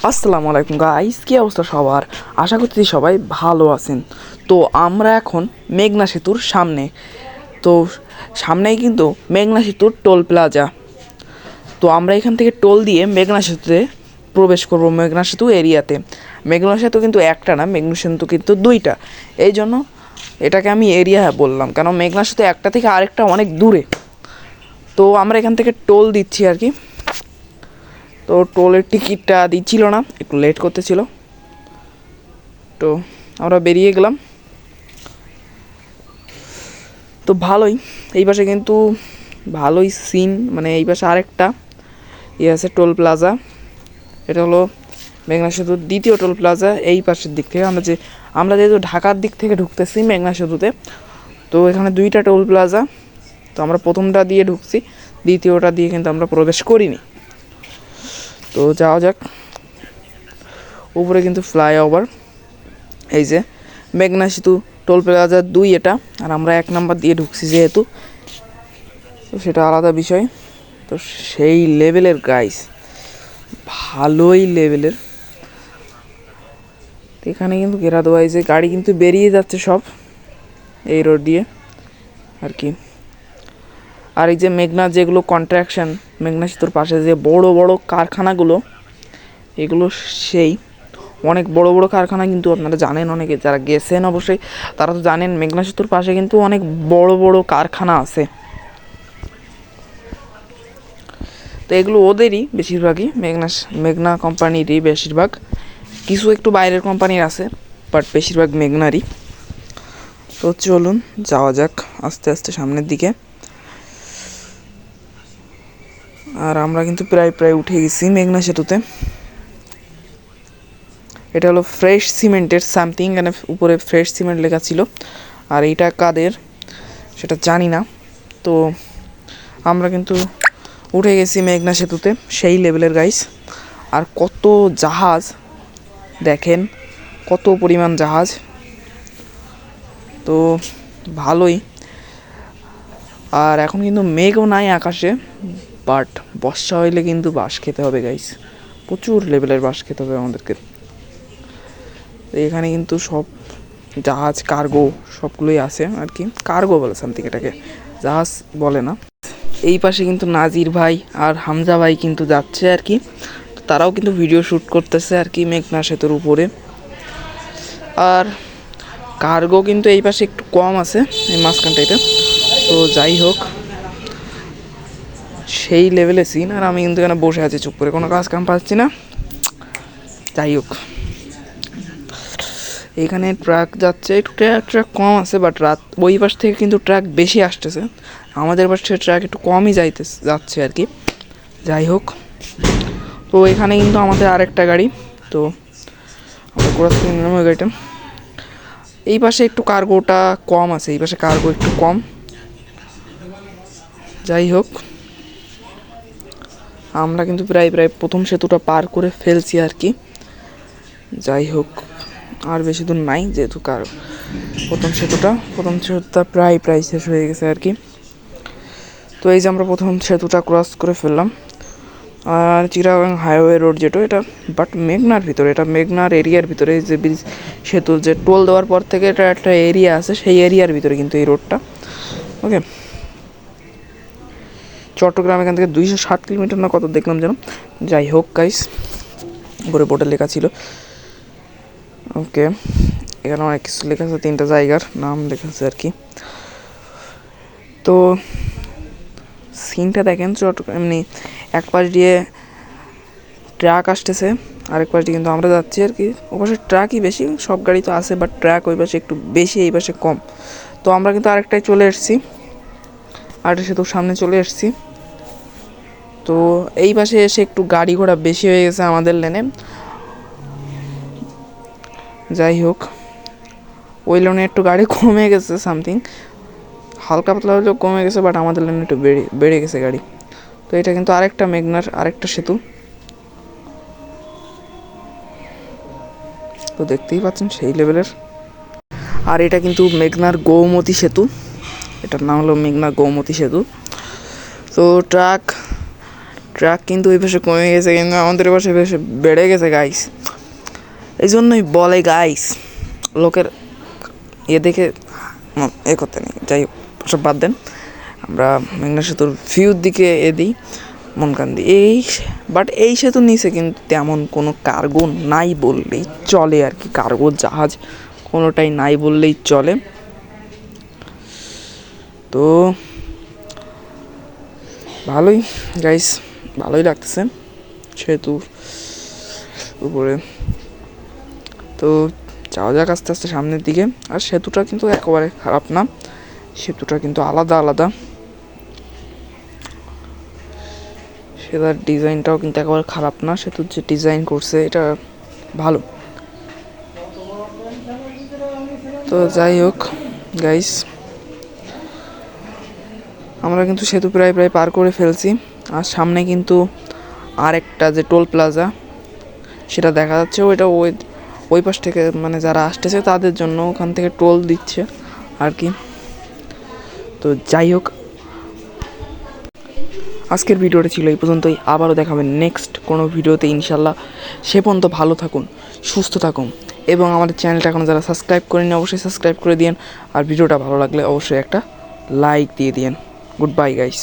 আসসালামু আলাইকুম গাইস, কী অবস্থা সবার? আশা করছি সবাই ভালো আছেন। তো আমরা এখন মেঘনা সেতুর সামনে। তো সামনেই কিন্তু মেঘনা সেতুর টোল প্লাজা। তো আমরা এখান থেকে টোল দিয়ে মেঘনা সেতুতে প্রবেশ করব, মেঘনা সেতু এরিয়াতে। মেঘনা সেতু কিন্তু একটা না, মেঘনা সেতু কিন্তু দুইটা। এই জন্য এটাকে আমি এরিয়া বললাম, কেন মেঘনা সেতু একটা থেকে আরেকটা অনেক দূরে। তো আমরা এখান থেকে টোল দিচ্ছি আর কি। তো টোলের টিকিটটা দিচ্ছিল না, একটু লেট করতেছিল। তো আমরা বেরিয়ে গেলাম। তো ভালোই, এই পাশে কিন্তু ভালোই সিন, মানে এই পাশে আরেকটা আছে টোল প্লাজা। এটা হলো মেঘনা সেতুর দ্বিতীয় টোল প্লাজা। এই পাশের দিক থেকে আমরা যেহেতু ঢাকার দিক থেকে ঢুকতেছি মেঘনা সেতুতে, তো এখানে দুইটা টোল প্লাজা। তো আমরা প্রথমটা দিয়ে ঢুকছি, দ্বিতীয়টা দিয়ে কিন্তু আমরা প্রবেশ করিনি। তো যাওয়া যাক। উপরে কিন্তু ফ্লাইওভার, এই যে মেঘনা সেতু টোল প্লাজা 2 এটা, আর আমরা 1 নাম্বার দিয়ে ঢুকছি যেহেতু, তো সেটা আলাদা বিষয়। তো সেই লেভেলের গাইস, ভালোই লেভেলের। তো এখানে কিন্তু ঘেরা দেওয়া হয়েছে, গাড়ি কিন্তু বেরিয়ে যাচ্ছে সব এই রোড দিয়ে আর কি। আর এই যে মেঘনা যেগুলো কন্ট্রাকশন, মেঘনা সেতুর পাশে যে বড় বড় কারখানাগুলো, এগুলো সেই অনেক বড় বড় কারখানা। কিন্তু আপনারা জানেন, অনেকে যারা গেছেন অবশ্যই তারা তো জানেন মেঘনা সেতুর পাশে কিন্তু অনেক বড় বড় কারখানা আছে। তো এগুলো ওদেরই বেশিরভাগই, মেঘনা কোম্পানিরই বেশিরভাগ। কিছু একটু বাইরের কোম্পানির আছে, বাট বেশিরভাগ মেঘনারই। তো চলুন যাওয়া যাক আস্তে আস্তে সামনের দিকে। আর আমরা কিন্তু প্রায় উঠে গেছি মেঘনা সেতুতে। এটা হলো ফ্রেশ সিমেন্টের সামথিং, এখানে উপরে ফ্রেশ সিমেন্ট লেখা ছিল। আর এইটা কাদের সেটা জানি না। তো আমরা কিন্তু উঠে গেছি মেঘনা সেতুতে, সেই লেভেলের গাইস। আর কত জাহাজ দেখেন, কত পরিমাণ জাহাজ। তো ভালোই। আর এখন কিন্তু মেঘও নাই আকাশে, বাট বর্ষা হইলে কিন্তু বাঁশ খেতে হবে গাইস, প্রচুর লেভেলের বাঁশ খেতে হবে আমাদেরকে। এখানে কিন্তু সব জাহাজ কার্গো সবগুলোই আছে আর কি। কার্গো বলে সামথিং, এটাকে জাহাজ বলে না। এই পাশে কিন্তু নাজির ভাই আর হামজা ভাই কিন্তু যাচ্ছে আর কি। তারাও কিন্তু ভিডিও শ্যুট করতেছে আর কি মেঘনা সেতুর উপরে। আর কার্গো কিন্তু এই পাশে একটু কম আছে, এই মাঝখানটাইতে। তো যাই হোক, সেই লেভেলে সিন। আর আমি কিন্তু এখানে বসে আছি চুপ করে, কোনো কাজ কাম পাচ্ছি না। যাই হোক, এখানে ট্রাক যাচ্ছে, একটু ট্রাক কম আছে, বাট ওই পাশ থেকে কিন্তু ট্রাক বেশি আসতেছে। আমাদের পাশ থেকে ট্রাক একটু কমই যাচ্ছে আর কি। যাই হোক, তো এখানে কিন্তু আমাদের আরেকটা গাড়ি। তো আমরা ক্রস করে নিলাম ওই গাড়িটা। এই পাশে একটু কার্গোটা কম আছে, এই পাশে কার্গো একটু কম। যাই হোক, আমরা কিন্তু প্রায় প্রথম সেতুটা পার করে ফেলছি আর কি। যাই হোক, আর বেশি দূর নাই, যেহেতু প্রথম সেতুটা প্রায় শেষ হয়ে গেছে আর কি। তো এই যে আমরা প্রথম সেতুটা ক্রস করে ফেললাম। আর চিটাগাং হাইওয়ে রোড যেটা, এটা বাট মেঘনার ভিতরে, এটা মেঘনার এরিয়ার ভিতরে। যে সেতু যে টোল দেওয়ার পর থেকে এটা একটা এরিয়া আছে, সেই এরিয়ার ভিতরে কিন্তু এই রোডটা। ওকে, চট্টগ্রাম এখান থেকে 207 কিলোমিটার না কত দেখলাম যেন। যাই হোক গাইস, উপরে বোর্ডে লেখা ছিল। ওকে, এখানে অনেক কিছু লেখা আছে, 3টা জায়গার নাম লেখা আছে আর কি। তো সিনটা দেখেন, এমনি এক পাশ দিয়ে ট্রাক আসতেছে, আরেক পাশ দিয়ে কিন্তু আমরা যাচ্ছি আর কি। ও পাশে ট্রাকই বেশি, সব গাড়ি তো আছে, বাট ট্রাক ওই পাশে একটু বেশি, এই পাশে কম। তো আমরা কিন্তু আরেকটাই চলে এসেছি, আরেকটা সেতুর সামনে চলে এসেছি। তো এই পাশে এসে একটু গাড়ি ঘোড়া বেশি হয়ে গেছে আমাদের লেনে। যাই হোক, ওই লেনে একটু গাড়ি কমে গেছে সামথিং, হালকা পাতলা হলেও কমে গেছে, বাট আমাদের লেনে একটু বেড়ে গেছে গাড়ি। তো এটা কিন্তু আরেকটা মেঘনার আরেকটা সেতু। তো দেখতেই পাচ্ছেন সেই লেভেলের। আর এটা কিন্তু মেঘনার গৌমতী সেতু, এটার নাম হলো মেঘনা গৌমতী সেতু। তো ট্রাক কিন্তু ওই পাশে কমে গেছে, কিন্তু আমাদের পাশে বেশি বেড়ে গেছে গাইস। এই জন্যই বলে গাইস, লোকের দেখে এ করতে নেই। যাই হোক, সব বাদ দেন, আমরা মেঘনা সেতুর ভিউর দিকে দিই মন কান দিই। বাট এই সেতুর নিচে কিন্তু তেমন কোনো কার্গো নাই বললেই চলে আর কি। কার্গো জাহাজ কোনোটাই নাই বললেই চলে। তো ভালোই গাইস, ভালোই লাগতেছে সেতুর উপরে। তো যাওয়া যাক আস্তে আস্তে সামনের দিকে। আর সেতুটা কিন্তু একেবারে খারাপ না, সেতুটা কিন্তু আলাদা আলাদা, সেটার ডিজাইনটাও কিন্তু একেবারে খারাপ না। সেতুর যে ডিজাইন করছে এটা ভালো। তো যাই হোক গাইস, আমরা কিন্তু সেতু প্রায় প্রায় পার করে ফেলছি। আর সামনে কিন্তু আর একটা যে টোল প্লাজা সেটা দেখা যাচ্ছে, ওইটা ওই পাশ থেকে মানে যারা আসতেছে তাদের জন্য ওখান থেকে টোল দিচ্ছে আর কি। তো যাই হোক, আজকের ভিডিওটা ছিল এই পর্যন্তই। আবারও দেখাবেন নেক্সট কোনো ভিডিওতে ইনশাল্লাহ। সে পর্যন্ত ভালো থাকুন, সুস্থ থাকুন, এবং আমাদের চ্যানেলটা এখন যারা সাবস্ক্রাইব করেনি অবশ্যই সাবস্ক্রাইব করে দিন। আর ভিডিওটা ভালো লাগলে অবশ্যই একটা লাইক দিয়ে দিন। Good bye guys.